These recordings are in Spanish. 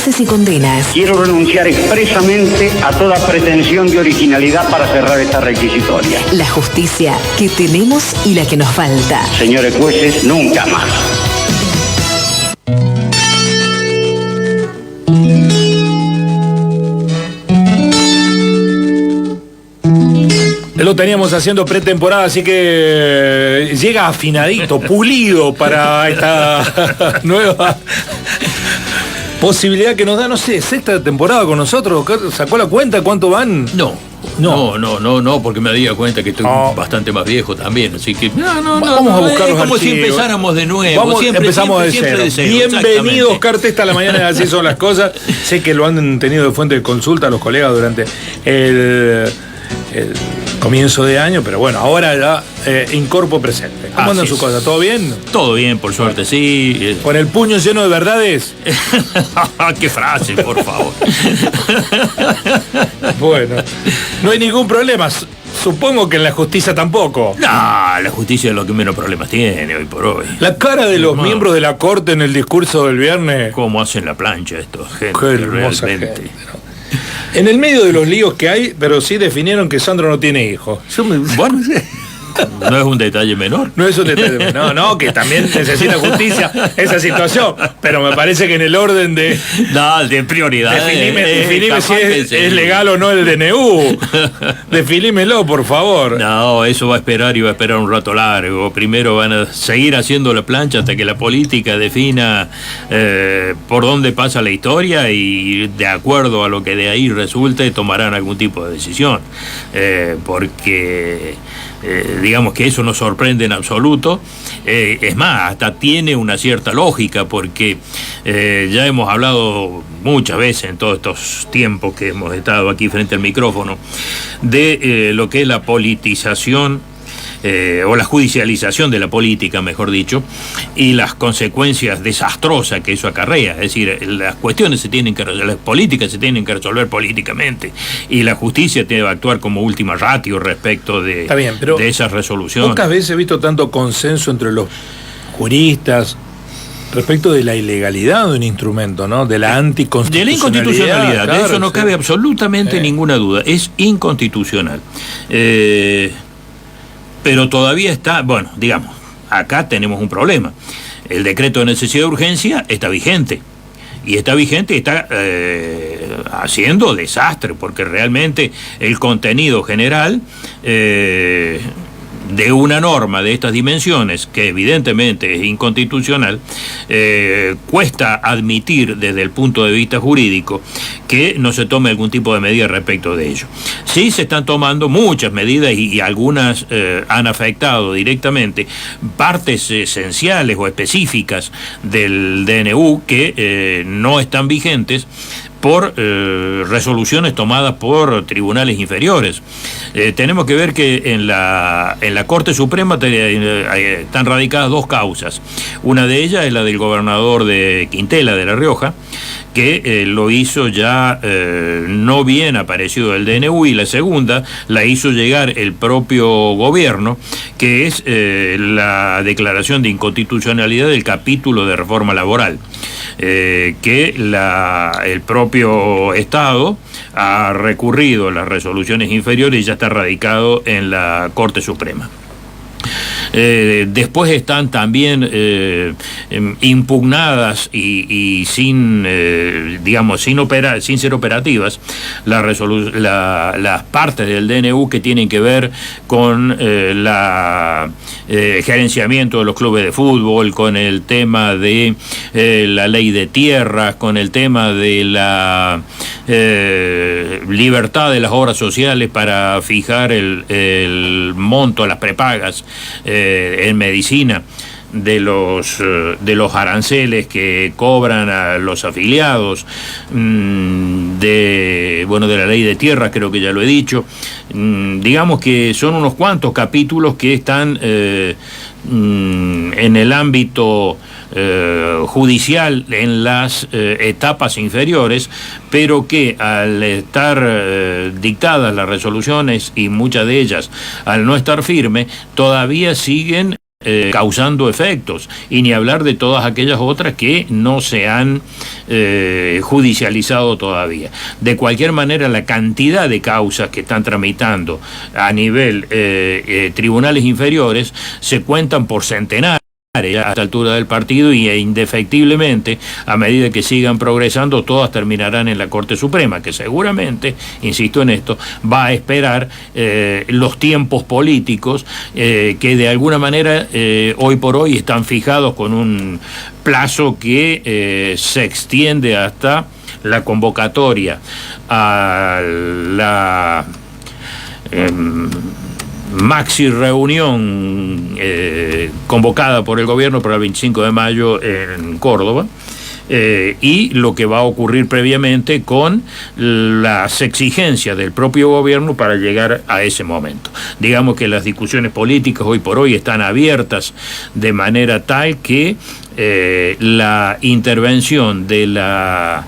sentencias y condenas. Quiero renunciar expresamente a toda pretensión de originalidad para cerrar esta requisitoria. La justicia que tenemos y la que nos falta. Señores jueces, nunca más. Lo teníamos haciendo pretemporada, así que llega afinadito, pulido para esta nueva posibilidad que nos da, no sé, sexta temporada con nosotros. ¿Sacó la cuenta cuánto van? No, porque me di cuenta que estoy bastante más viejo también, así que vamos a buscar los como archivos. si empezáramos de nuevo. Empezamos de cero. Bienvenido, Oscar Testa, a la mañana, así son las cosas. Sé que lo han tenido de fuente de consulta los colegas durante el comienzo de año, pero bueno, ahora ya incorporo presente. ¿Cómo andan sus cosas? ¿Todo bien? Todo bien, por suerte, sí. ¿Con el puño lleno de verdades? ¡Qué frase, por favor! Bueno, no hay ningún problema. Supongo que en la justicia tampoco. No, la justicia es lo que menos problemas tiene hoy por hoy. La cara de los miembros de la corte en el discurso del viernes. ¿Cómo hacen la plancha estos? Gente, qué hermosa realmente. Gente, ¿no? En el medio de los líos que hay, pero sí definieron que Sandro no tiene hijos. Bueno, no es un detalle menor. No es un detalle menor, no, que también necesita justicia esa situación. Pero me parece que en el orden de... No, de prioridad. Definime si es legal o no el DNU. Definímelo, por favor. No, eso va a esperar y va a esperar un rato largo. Primero van a seguir haciendo la plancha hasta que la política defina por dónde pasa la historia y de acuerdo a lo que de ahí resulte tomarán algún tipo de decisión. Porque... digamos que eso no sorprende en absoluto, es más, hasta tiene una cierta lógica porque ya hemos hablado muchas veces en todos estos tiempos que hemos estado aquí frente al micrófono de lo que es la politización o la judicialización de la política, mejor dicho, y las consecuencias desastrosas que eso acarrea. Es decir, las políticas se tienen que resolver políticamente y la justicia debe actuar como última ratio respecto de esas resoluciones. Pocas veces he visto tanto consenso entre los juristas respecto de la ilegalidad de un instrumento, ¿no? De la anticonstitucionalidad. De la inconstitucionalidad, claro, de eso no cabe absolutamente ninguna duda. Es inconstitucional. Pero todavía está, bueno, digamos, acá tenemos un problema. El decreto de necesidad de urgencia está vigente. Y está vigente y está haciendo desastre, porque realmente el contenido general de una norma de estas dimensiones, que evidentemente es inconstitucional, cuesta admitir desde el punto de vista jurídico que no se tome algún tipo de medida respecto de ello. Sí se están tomando muchas medidas y algunas han afectado directamente partes esenciales o específicas del DNU que no están vigentes por resoluciones tomadas por tribunales inferiores. Tenemos que ver que en la Corte Suprema están radicadas dos causas. Una de ellas es la del gobernador de Quintela, de La Rioja, que lo hizo ya no bien aparecido del DNU, y la segunda la hizo llegar el propio gobierno, que es la declaración de inconstitucionalidad del capítulo de reforma laboral, que el propio Estado ha recurrido a las resoluciones inferiores y ya está radicado en la Corte Suprema. Después están también impugnadas y sin ser operativas las partes del DNU que tienen que ver con la gerenciamiento de los clubes de fútbol, con el tema de la ley de tierras, con el tema de la libertad de las obras sociales para fijar el monto a las prepagas en medicina de los aranceles que cobran a los afiliados, de la ley de tierra, creo que ya lo he dicho. Digamos que son unos cuantos capítulos que están en el ámbito judicial en las etapas inferiores, pero que al estar dictadas las resoluciones y muchas de ellas al no estar firme, todavía siguen causando efectos, y ni hablar de todas aquellas otras que no se han judicializado todavía. De cualquier manera, la cantidad de causas que están tramitando a nivel tribunales inferiores se cuentan por centenares a esta altura del partido, y indefectiblemente, a medida que sigan progresando, todas terminarán en la Corte Suprema, que seguramente, insisto en esto, va a esperar los tiempos políticos que de alguna manera hoy por hoy están fijados con un plazo que se extiende hasta la convocatoria a la maxi reunión convocada por el gobierno para el 25 de mayo en Córdoba, y lo que va a ocurrir previamente con las exigencias del propio gobierno para llegar a ese momento. Digamos que las discusiones políticas hoy por hoy están abiertas de manera tal que la intervención de la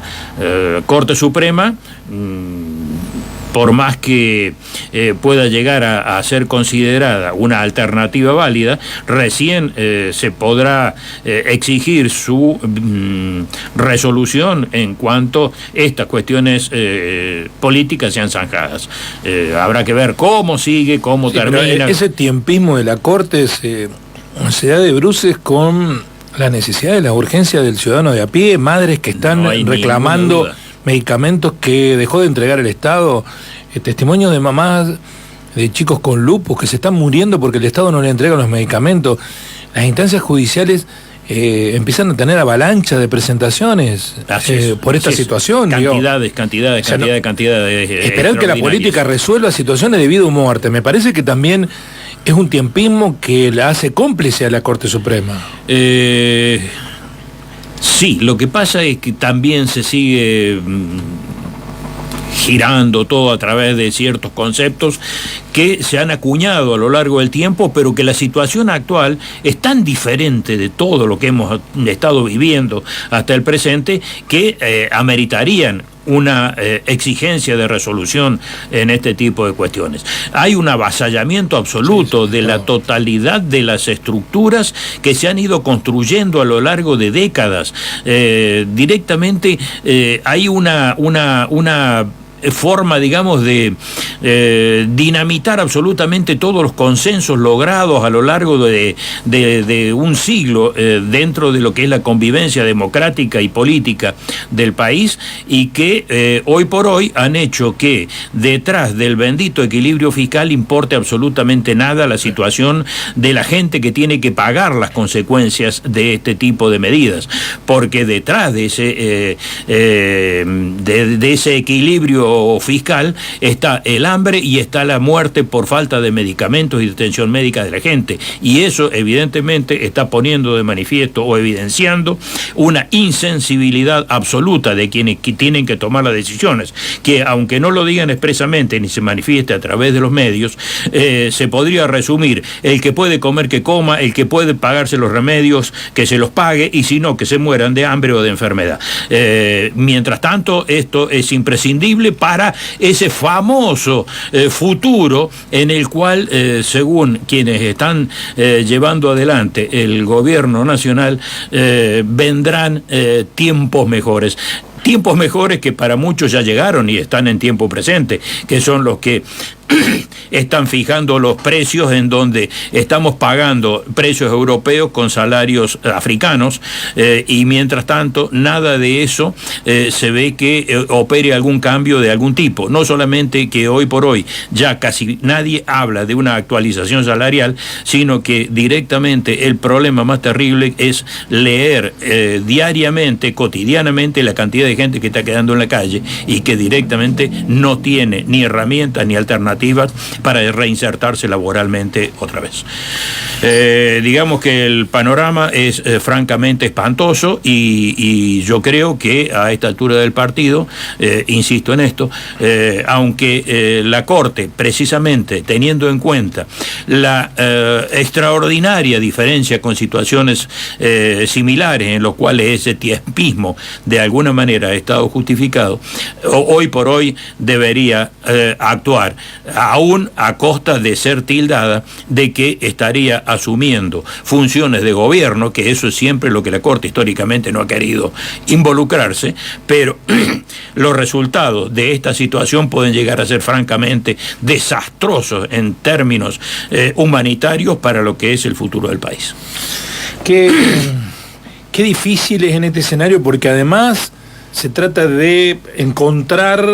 Corte Suprema, por más que pueda llegar a ser considerada una alternativa válida, recién se podrá exigir su resolución en cuanto estas cuestiones políticas sean zanjadas. Habrá que ver cómo sigue, cómo termina. Ese tiempismo de la Corte se da de bruces con la necesidad de la urgencia del ciudadano de a pie, madres que están reclamando medicamentos que dejó de entregar el Estado, testimonio de mamás de chicos con lupus que se están muriendo porque el Estado no le entrega los medicamentos. Las instancias judiciales empiezan a tener avalancha de presentaciones por esta situación. Cantidades. Esperar que la política resuelva situaciones de vida o muerte, me parece que también es un tiempismo que la hace cómplice a la Corte Suprema. Sí, lo que pasa es que también se sigue girando todo a través de ciertos conceptos que se han acuñado a lo largo del tiempo, pero que la situación actual es tan diferente de todo lo que hemos estado viviendo hasta el presente que ameritarían una exigencia de resolución en este tipo de cuestiones. Hay un avasallamiento absoluto de la totalidad de las estructuras que se han ido construyendo a lo largo de décadas. Directamente hay una forma, digamos, de dinamitar absolutamente todos los consensos logrados a lo largo de un siglo dentro de lo que es la convivencia democrática y política del país, y que hoy por hoy han hecho que detrás del bendito equilibrio fiscal importe absolutamente nada la situación de la gente que tiene que pagar las consecuencias de este tipo de medidas, porque detrás de ese equilibrio fiscal está el hambre y está la muerte por falta de medicamentos y de atención médica de la gente, y eso evidentemente está poniendo de manifiesto o evidenciando una insensibilidad absoluta de quienes tienen que tomar las decisiones, que aunque no lo digan expresamente ni se manifieste a través de los medios, se podría resumir: el que puede comer que coma, el que puede pagarse los remedios que se los pague, y si no, que se mueran de hambre o de enfermedad. Mientras tanto, esto es imprescindible para ese famoso futuro en el cual, según quienes están llevando adelante el gobierno nacional, vendrán tiempos mejores. Tiempos mejores que para muchos ya llegaron y están en tiempo presente, que son los que están fijando los precios, en donde estamos pagando precios europeos con salarios africanos, y mientras tanto nada de eso se ve que opere algún cambio de algún tipo. No solamente que hoy por hoy ya casi nadie habla de una actualización salarial, sino que directamente el problema más terrible es leer diariamente, cotidianamente, la cantidad de gente que está quedando en la calle y que directamente no tiene ni herramientas ni alternativas para reinsertarse laboralmente otra vez. Digamos que el panorama es francamente espantoso, y yo creo que a esta altura del partido, insisto en esto, aunque la Corte, precisamente teniendo en cuenta la extraordinaria diferencia con situaciones similares en los cuales ese tiempismo de alguna manera ha estado justificado, hoy por hoy debería actuar, aún aún a costa de ser tildada de que estaría asumiendo funciones de gobierno, que eso es siempre lo que la Corte históricamente no ha querido involucrarse, pero los resultados de esta situación pueden llegar a ser francamente desastrosos en términos humanitarios para lo que es el futuro del país. Qué difícil es en este escenario, porque además se trata de encontrar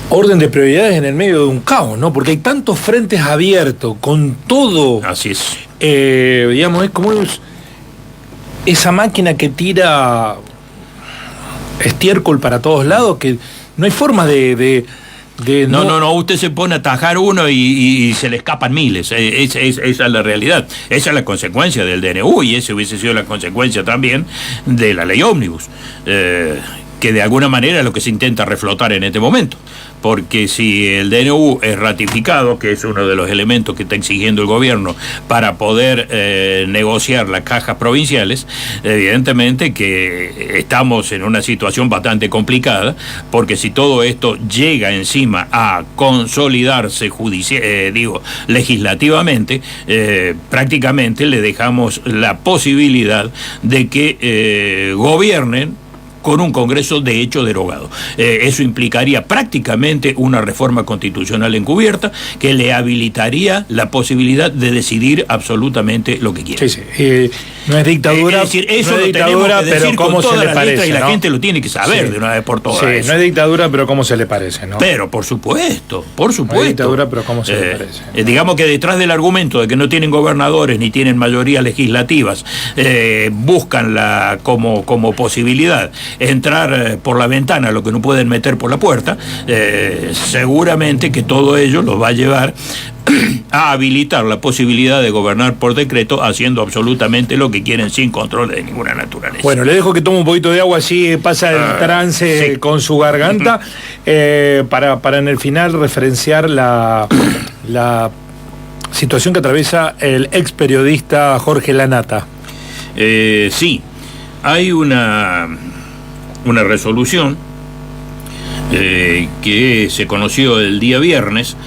orden de prioridades en el medio de un caos, ¿no? Porque hay tantos frentes abiertos con todo. Así es. Digamos, es como esa máquina que tira estiércol para todos lados, que no hay forma de No, usted se pone a atajar uno y se le escapan miles. Esa es la realidad. Esa es la consecuencia del DNU, y esa hubiese sido la consecuencia también de la ley ómnibus, que de alguna manera es lo que se intenta reflotar en este momento. Porque si el DNU es ratificado, que es uno de los elementos que está exigiendo el gobierno para poder negociar las cajas provinciales, evidentemente que estamos en una situación bastante complicada, porque si todo esto llega encima a consolidarse legislativamente, prácticamente le dejamos la posibilidad de que gobiernen con un Congreso de hecho derogado. Eso implicaría prácticamente una reforma constitucional encubierta que le habilitaría la posibilidad de decidir absolutamente lo que quiera. Sí. No es dictadura, es decir, eso no es lo dictadura, tenemos que decir pero cómo con se todas le las parece, letras, y ¿no? la gente lo tiene que saber de una vez por todas. Sí, eso. no es dictadura, pero cómo se le parece, ¿no? Pero por supuesto. No es dictadura, pero cómo se le parece. Digamos que detrás del argumento de que no tienen gobernadores ni tienen mayorías legislativas, buscan como posibilidad entrar por la ventana lo que no pueden meter por la puerta, seguramente que todo ello los va a llevar a habilitar la posibilidad de gobernar por decreto, haciendo absolutamente lo que quieren sin control de ninguna naturaleza. Bueno, le dejo que tome un poquito de agua, así pasa el trance sí. con su garganta, para en el final referenciar la situación que atraviesa el ex periodista Jorge Lanata. Sí, hay una resolución que se conoció el día viernes,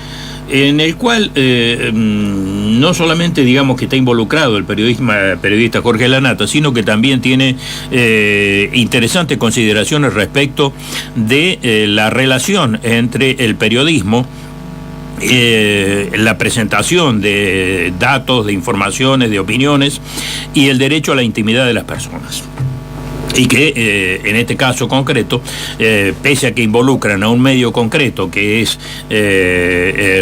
en el cual no solamente digamos que está involucrado el periodista Jorge Lanata, sino que también tiene interesantes consideraciones respecto de la relación entre el periodismo, la presentación de datos, de informaciones, de opiniones, y el derecho a la intimidad de las personas. Y que en este caso concreto, pese a que involucran a un medio concreto que es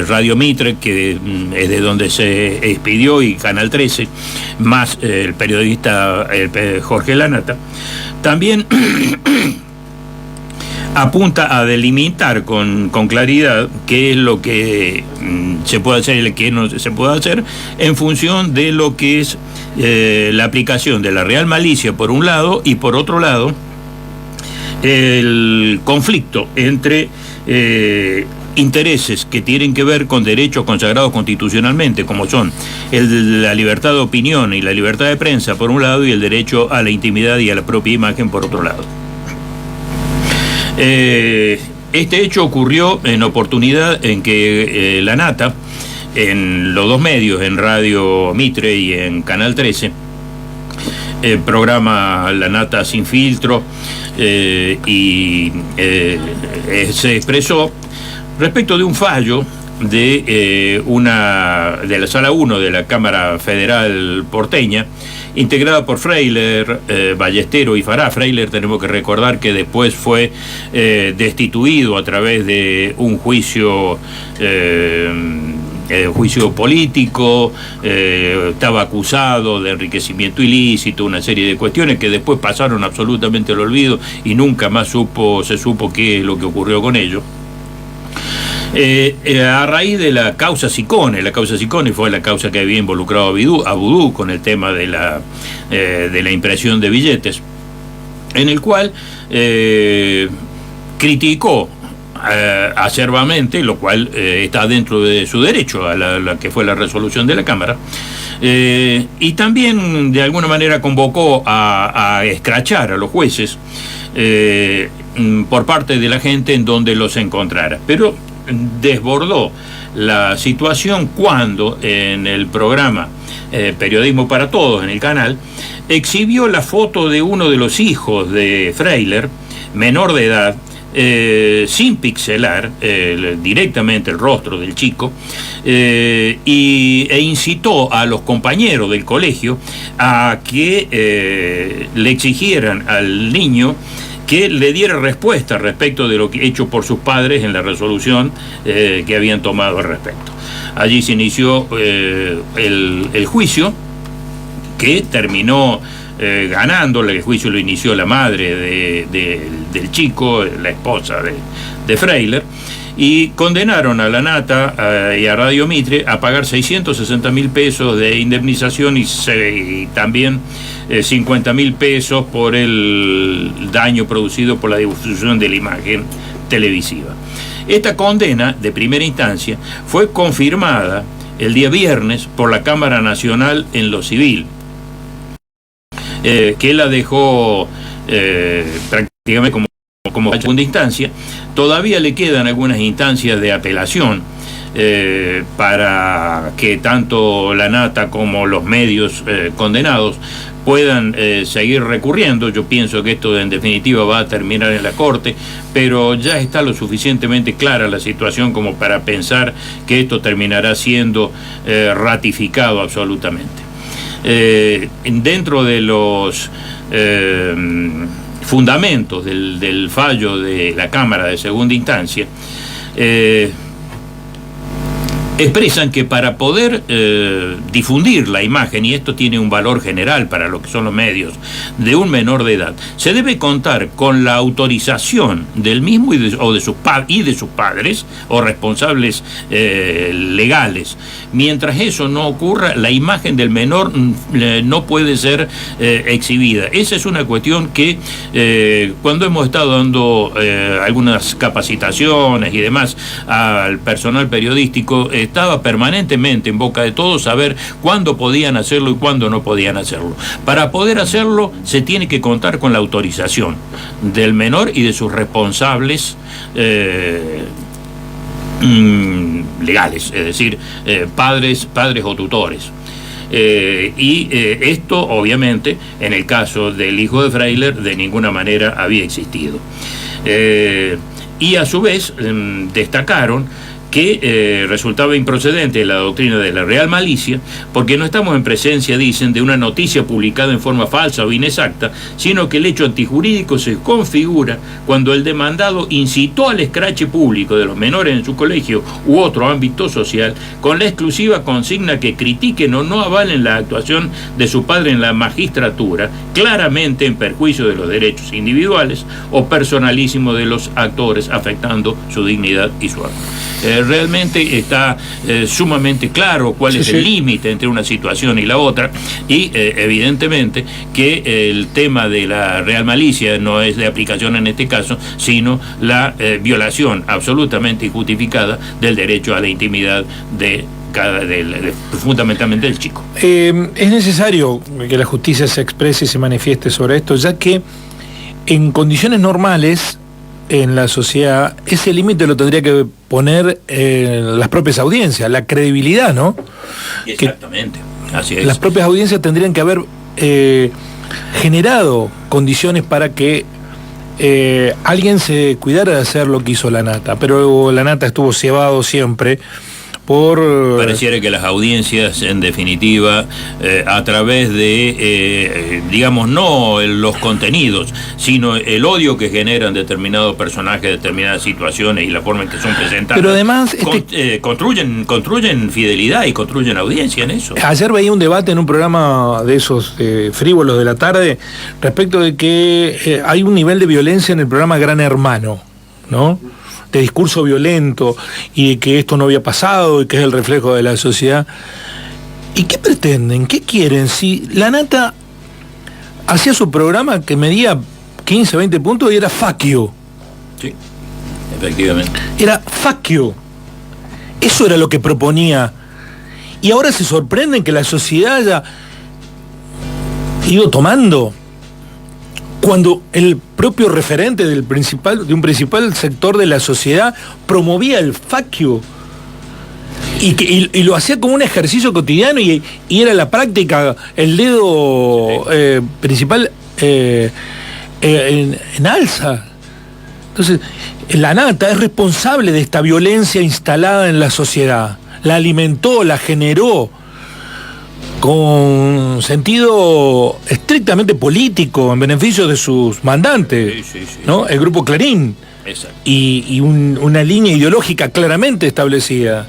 Radio Mitre, que es de donde se expidió, y Canal 13, más el periodista Jorge Lanata, también apunta a delimitar con claridad qué es lo que se puede hacer y qué no se puede hacer, en función de lo que es la aplicación de la real malicia por un lado, y por otro lado el conflicto entre intereses que tienen que ver con derechos consagrados constitucionalmente, como son la libertad de opinión y la libertad de prensa por un lado, y el derecho a la intimidad y a la propia imagen por otro lado. Este hecho ocurrió en oportunidad en que Lanata, en los dos medios, en Radio Mitre y en Canal 13, programa Lanata Sin Filtro, y se expresó respecto de un fallo de la Sala 1 de la Cámara Federal porteña, integrada por Freiler, Ballestero y Fará. Freiler, tenemos que recordar que después fue destituido a través de un juicio político, estaba acusado de enriquecimiento ilícito, una serie de cuestiones que después pasaron absolutamente al olvido y nunca más se supo qué es lo que ocurrió con ello. A raíz de la causa Sicone fue la causa que había involucrado a Vudú con el tema de la impresión de billetes, en el cual criticó acerbamente, lo cual está dentro de su derecho, a la que fue la resolución de la Cámara, y también de alguna manera convocó a escrachar a los jueces por parte de la gente en donde los encontrara, pero desbordó la situación cuando en el programa Periodismo para Todos, en el canal, exhibió la foto de uno de los hijos de Freiler, menor de edad, sin pixelar directamente el rostro del chico, e incitó a los compañeros del colegio a que le exigieran al niño que le diera respuesta respecto de lo que hecho por sus padres en la resolución que habían tomado al respecto. Allí se inició el juicio, que terminó ganando. El juicio lo inició la madre del chico, la esposa de Freiler, y condenaron a la Nata y a Radio Mitre a pagar 660.000 pesos de indemnización y también 50.000 pesos por el daño producido por la difusión de la imagen televisiva. Esta condena de primera instancia fue confirmada el día viernes por la Cámara Nacional en lo civil, que la dejó prácticamente como segunda instancia. Todavía le quedan algunas instancias de apelación para que tanto la Nata como los medios condenados puedan seguir recurriendo. Yo pienso que esto en definitiva va a terminar en la Corte, pero ya está lo suficientemente clara la situación como para pensar que esto terminará siendo ratificado absolutamente. Dentro de los fundamentos del fallo de la Cámara de segunda instancia, expresan que para poder difundir la imagen, y esto tiene un valor general para lo que son los medios, de un menor de edad, se debe contar con la autorización del mismo y de sus padres o responsables legales. Mientras eso no ocurra, la imagen del menor no puede ser exhibida. Esa es una cuestión que cuando hemos estado dando algunas capacitaciones y demás al personal periodístico, estaba permanentemente en boca de todos saber cuándo podían hacerlo y cuándo no podían hacerlo. Para poder hacerlo se tiene que contar con la autorización del menor y de sus responsables legales, es decir, padres o tutores. Esto obviamente en el caso del hijo de Freiler de ninguna manera había existido. Y a su vez destacaron que resultaba improcedente la doctrina de la real malicia, porque no estamos en presencia, dicen, de una noticia publicada en forma falsa o inexacta, sino que el hecho antijurídico se configura cuando el demandado incitó al escrache público de los menores en su colegio u otro ámbito social, con la exclusiva consigna que critiquen o no avalen la actuación de su padre en la magistratura, claramente en perjuicio de los derechos individuales o personalísimos de los actores, afectando su dignidad y su honor. Realmente está sumamente claro cuál es el límite entre una situación y la otra, y evidentemente que el tema de la real malicia no es de aplicación en este caso, sino la violación absolutamente injustificada del derecho a la intimidad fundamentalmente del chico. Es necesario que la justicia se exprese y se manifieste sobre esto, ya que en condiciones normales en la sociedad ese límite lo tendría que poner las propias audiencias, la credibilidad, ¿no? Exactamente, así es. Las propias audiencias tendrían que haber generado condiciones para que alguien se cuidara de hacer lo que hizo la Nata, pero la Nata estuvo cebado siempre por... Pareciera que las audiencias, en definitiva, a través de, digamos, no los contenidos, sino el odio que generan determinados personajes, determinadas situaciones y la forma en que son presentadas, pero además construyen fidelidad y construyen audiencia en eso. Ayer veía un debate en un programa de esos frívolos de la tarde respecto de que hay un nivel de violencia en el programa Gran Hermano, ¿no? De discurso violento y de que esto no había pasado y que es el reflejo de la sociedad. ¿Y qué pretenden? ¿Qué quieren? Si la Nata hacía su programa que medía 15, 20 puntos y era fuck you. Sí, efectivamente. Era fuck you. Eso era lo que proponía. Y ahora se sorprenden que la sociedad haya ido tomando, cuando el propio referente de un principal sector de la sociedad promovía el fuck you. Y lo hacía como un ejercicio cotidiano y era la práctica, el dedo principal en alza. Entonces, la nata es responsable de esta violencia instalada en la sociedad. La alimentó, la generó con sentido estrictamente político en beneficio de sus mandantes, ¿no? El grupo Clarín. Exacto. Y una línea ideológica claramente establecida.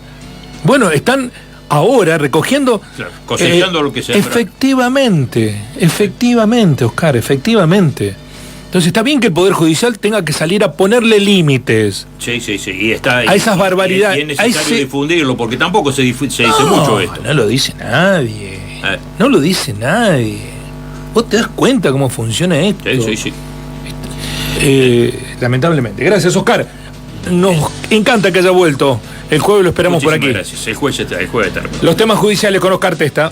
Bueno, están ahora recogiendo... Claro, cosechando lo que se efectivamente, Oscar, efectivamente. Entonces está bien que el Poder Judicial tenga que salir a ponerle límites. Sí. Y está, a esas barbaridades. Y es necesario difundirlo, porque tampoco se dice mucho esto. No lo dice nadie. No lo dice nadie. ¿Vos te das cuenta cómo funciona esto? Sí. Lamentablemente. Gracias, Oscar. Nos encanta que haya vuelto. El jueves lo esperamos por aquí. Gracias. El jueves está. Los temas judiciales con Oscar Testa.